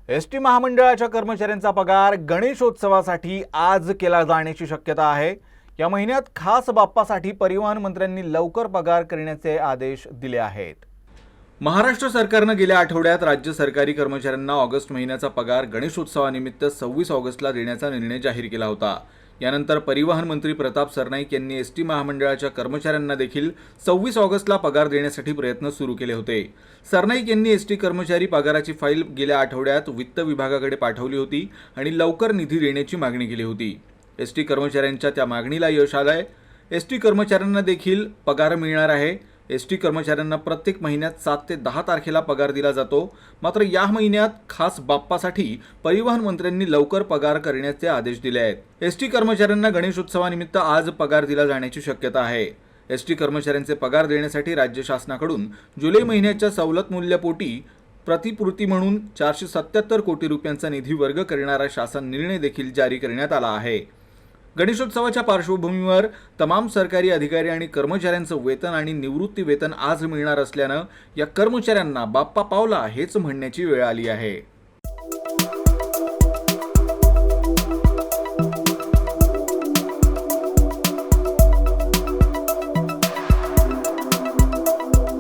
ST महामंडळाच्या कर्मचाऱ्यांचा पगार गणेशोत्सवासाठी आज केला जाण्याची शक्यता आहे। या महिन्यात खास बाप्पासाठी परिवहन मंत्र्यांनी लवकर पगार करण्याचे आदेश दिले आहेत। महाराष्ट्र सरकारने गेल्या आठवड्यात राज्य सरकारी कर्मचाऱ्यांना ऑगस्ट महिन्याचा पगार गणेशोत्सवानिमित्त 26 ऑगस्टला देण्याचा निर्णय जाहीर केला होता। यानंतर परिवहन मंत्री प्रताप सरनाईक यांनी एसटी महामंडळाच्या कर्मचाऱ्यांना देखील 26 ऑगस्टला पगार देण्यासाठी प्रयत्न सुरू केले होते। सरनाईक यांनी एसटी कर्मचारी पगाराची फाईल गेल्या आठवड्यात वित्त विभागाकडे पाठवली होती आणि लवकर निधी देण्याची मागणी केली होती। एसटी कर्मचाऱ्यांच्या त्या मागणीला यश आलंय। एसटी कर्मचाऱ्यांना देखील पगार मिळणार आहे। एसटी कर्मचाऱ्यांना प्रत्येक महिन्यात 7 ते 10 तारखेला पगार दिला जातो। मात्र या महिन्यात खास बाप्पासाठी परिवहन मंत्र्यांनी लवकर पगार करण्याचे आदेश दिले आहेत। एसटी कर्मचाऱ्यांना गणेशोत्सवानिमित्त आज पगार दिला जाण्याची शक्यता आहे। एसटी कर्मचाऱ्यांचे पगार देण्यासाठी राज्य शासनाकडून जुलै महिन्याच्या सवलत मूल्यापोटी प्रतिपूर्ती म्हणून 477 कोटी रुपयांचा निधी वर्ग करणारा शासन निर्णय देखील जारी करण्यात आला आहे। गणेशोत्सवाच्या पार्श्वभूमीवर तमाम सरकारी अधिकारी आणि कर्मचाऱ्यांचं वेतन आणि निवृत्ती वेतन आज मिळणार असल्यानं या कर्मचाऱ्यांना बाप्पा पावला हेच म्हणण्याची वेळ आली आहे।